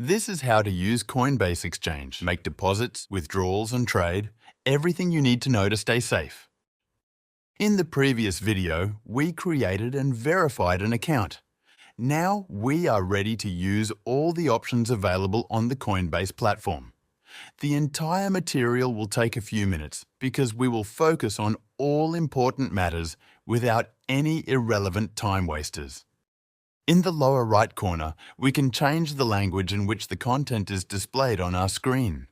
This is how to use Coinbase Exchange. Make deposits, withdrawals and trade, everything you need to know to stay safe. In the previous video, we created and verified an account. Now we are ready to use all the options available on the Coinbase platform. The entire material will take a few minutes because we will focus on all important matters without any irrelevant time wasters. In the lower right corner, we can change the language in which the content is displayed on our screen.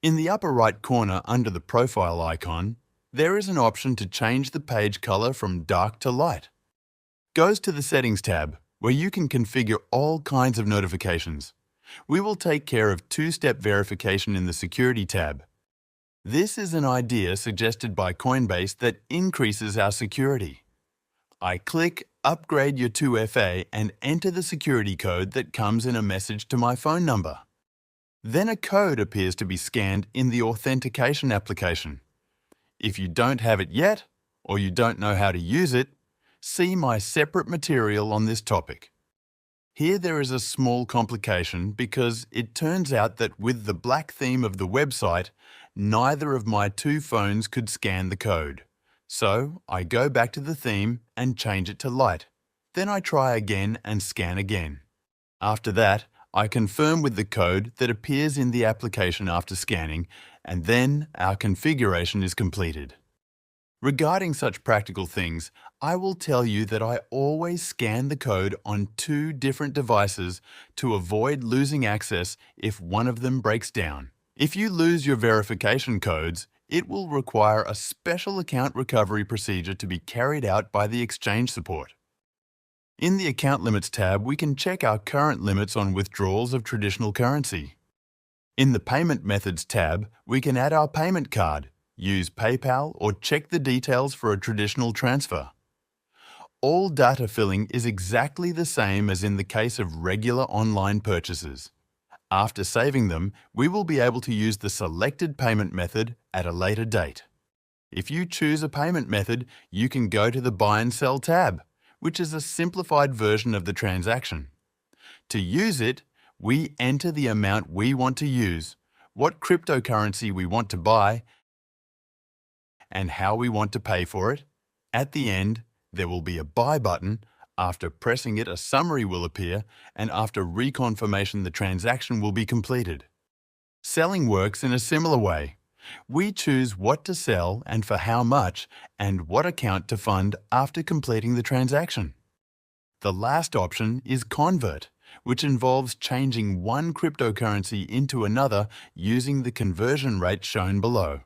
In the upper right corner under the profile icon, there is an option to change the page color from dark to light. Goes to the Settings tab, where you can configure all kinds of notifications. We will take care of two-step verification in the Security tab. This is an idea suggested by Coinbase that increases our security. I click Upgrade your 2FA and enter the security code that comes in a message to my phone number. Then a code appears to be scanned in the authentication application. If you don't have it yet, or you don't know how to use it, see my separate material on this topic. Here there is a small complication because it turns out that with the black theme of the website, neither of my two phones could scan the code. So I go back to the theme and change it to light. Then I try again and scan again. After that, I confirm with the code that appears in the application after scanning, and then our configuration is completed. Regarding such practical things, I will tell you that I always scan the code on two different devices to avoid losing access if one of them breaks down. If you lose your verification codes, it will require a special account recovery procedure to be carried out by the exchange support. In the Account Limits tab, we can check our current limits on withdrawals of traditional currency. In the Payment Methods tab, we can add our payment card, use PayPal, or check the details for a traditional transfer. All data filling is exactly the same as in the case of regular online purchases. After saving them, we will be able to use the selected payment method at a later date. If you choose a payment method, you can go to the Buy and Sell tab, which is a simplified version of the transaction. To use it, we enter the amount we want to use, what cryptocurrency we want to buy, and how we want to pay for it. At the end, there will be a Buy button. After pressing it, a summary will appear, and after reconfirmation, the transaction will be completed. Selling works in a similar way. We choose what to sell and for how much, and what account to fund after completing the transaction. The last option is Convert, which involves changing one cryptocurrency into another using the conversion rate shown below.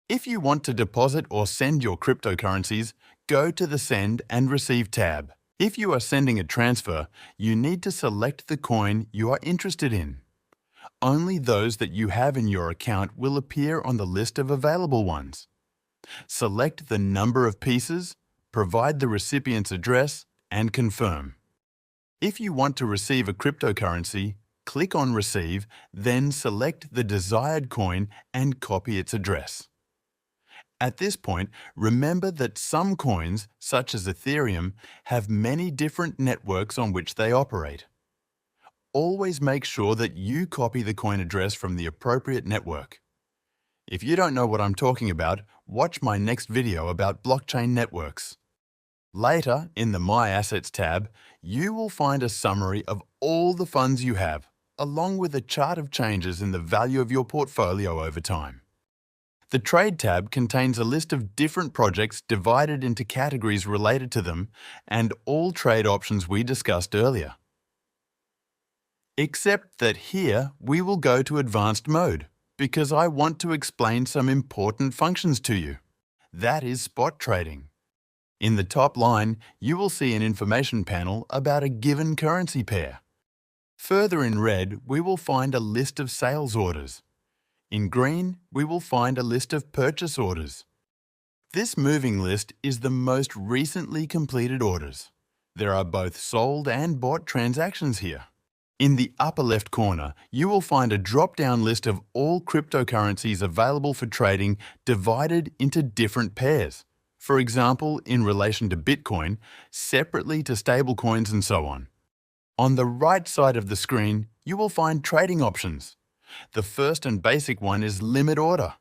If you want to deposit or send your cryptocurrencies, go to the Send and Receive tab. If you are sending a transfer, you need to select the coin you are interested in. Only those that you have in your account will appear on the list of available ones. Select the number of pieces, provide the recipient's address, and confirm. If you want to receive a cryptocurrency, click on Receive, then select the desired coin and copy its address. At this point, remember that some coins, such as Ethereum, have many different networks on which they operate. Always make sure that you copy the coin address from the appropriate network. If you don't know what I'm talking about, watch my next video about blockchain networks. Later, in the My Assets tab, you will find a summary of all the funds you have, along with a chart of changes in the value of your portfolio over time. The Trade tab contains a list of different projects divided into categories related to them and all trade options we discussed earlier. Except that here we will go to Advanced mode because I want to explain some important functions to you. That is spot trading. In the top line, you will see an information panel about a given currency pair. Further in red, we will find a list of sales orders. In green, we will find a list of purchase orders. This moving list is the most recently completed orders. There are both sold and bought transactions here. In the upper left corner, you will find a drop-down list of all cryptocurrencies available for trading divided into different pairs. For example, in relation to Bitcoin, separately to stablecoins and so on. On the right side of the screen, you will find trading options. The first and basic one is limit order.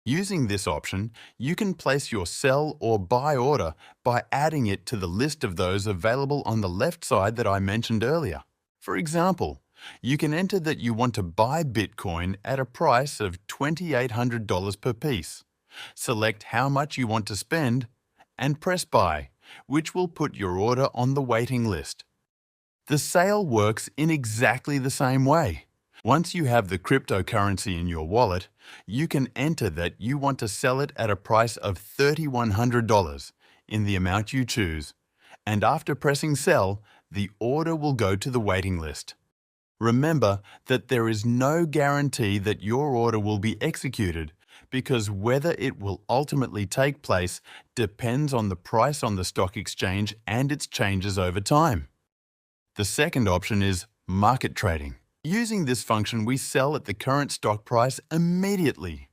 Using this option, you can place your sell or buy order by adding it to the list of those available on the left side that I mentioned earlier. For example, you can enter that you want to buy Bitcoin at a price of $2,800 per piece. Select how much you want to spend and press buy, which will put your order on the waiting list. The sale works in exactly the same way. Once you have the cryptocurrency in your wallet, you can enter that you want to sell it at a price of $3,100 in the amount you choose, and after pressing sell, the order will go to the waiting list. Remember that there is no guarantee that your order will be executed because whether it will ultimately take place depends on the price on the stock exchange and its changes over time. The second option is market trading. Using this function, we sell at the current stock price immediately.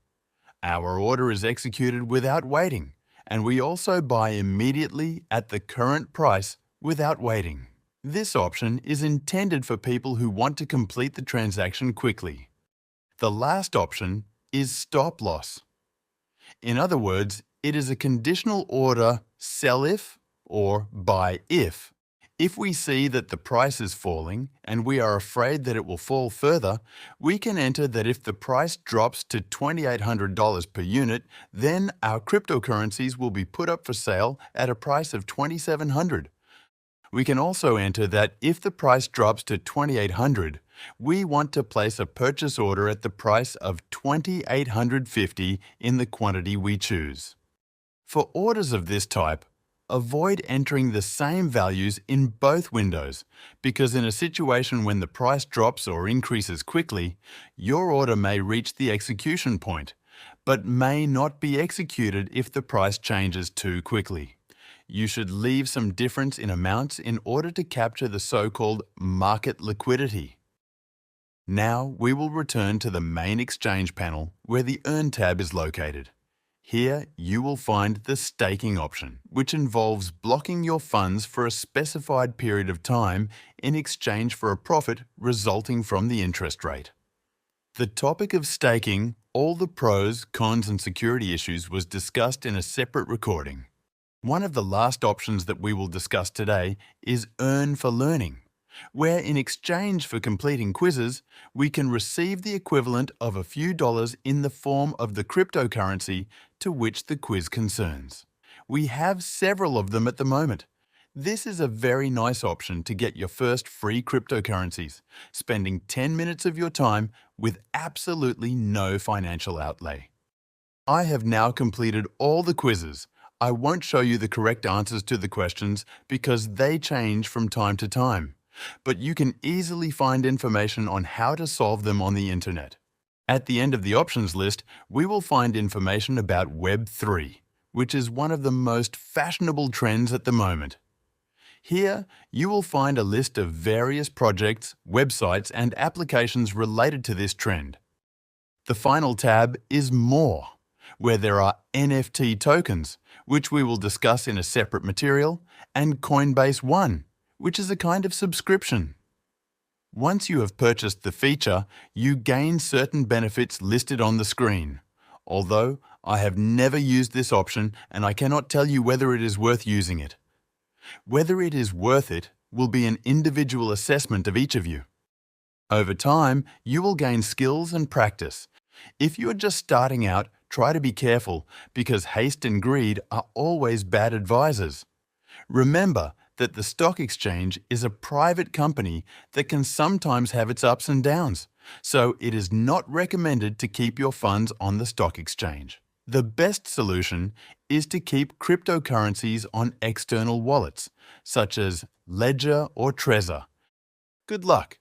Our order is executed without waiting, and we also buy immediately at the current price without waiting. This option is intended for people who want to complete the transaction quickly. The last option is stop loss. In other words, it is a conditional order sell if or buy if. If we see that the price is falling and we are afraid that it will fall further, we can enter that if the price drops to $2,800 per unit, then our cryptocurrencies will be put up for sale at a price of $2,700. We can also enter that if the price drops to $2,800, we want to place a purchase order at the price of $2,850 in the quantity we choose. For orders of this type, avoid entering the same values in both windows because in a situation when the price drops or increases quickly, your order may reach the execution point, but may not be executed if the price changes too quickly. You should leave some difference in amounts in order to capture the so-called market liquidity. Now we will return to the main exchange panel where the Earn tab is located. Here you will find the staking option, which involves blocking your funds for a specified period of time in exchange for a profit resulting from the interest rate. The topic of staking, all the pros, cons and security issues was discussed in a separate recording. One of the last options that we will discuss today is Earn for Learning, where in exchange for completing quizzes, we can receive the equivalent of a few dollars in the form of the cryptocurrency to which the quiz concerns. We have several of them at the moment. This is a very nice option to get your first free cryptocurrencies, spending 10 minutes of your time with absolutely no financial outlay. I have now completed all the quizzes. I won't show you the correct answers to the questions because they change from time to time, but you can easily find information on how to solve them on the internet. At the end of the options list, we will find information about Web3, which is one of the most fashionable trends at the moment. Here, you will find a list of various projects, websites, and applications related to this trend. The final tab is More, where there are NFT tokens, which we will discuss in a separate material, and Coinbase One, which is a kind of subscription. Once you have purchased the feature, you gain certain benefits listed on the screen. Although, I have never used this option and I cannot tell you whether it is worth using it. Whether it is worth it will be an individual assessment of each of you. Over time, you will gain skills and practice. If you are just starting out, try to be careful because haste and greed are always bad advisors. Remember that the stock exchange is a private company that can sometimes have its ups and downs, so it is not recommended to keep your funds on the stock exchange. The best solution is to keep cryptocurrencies on external wallets, such as Ledger or Trezor. Good luck!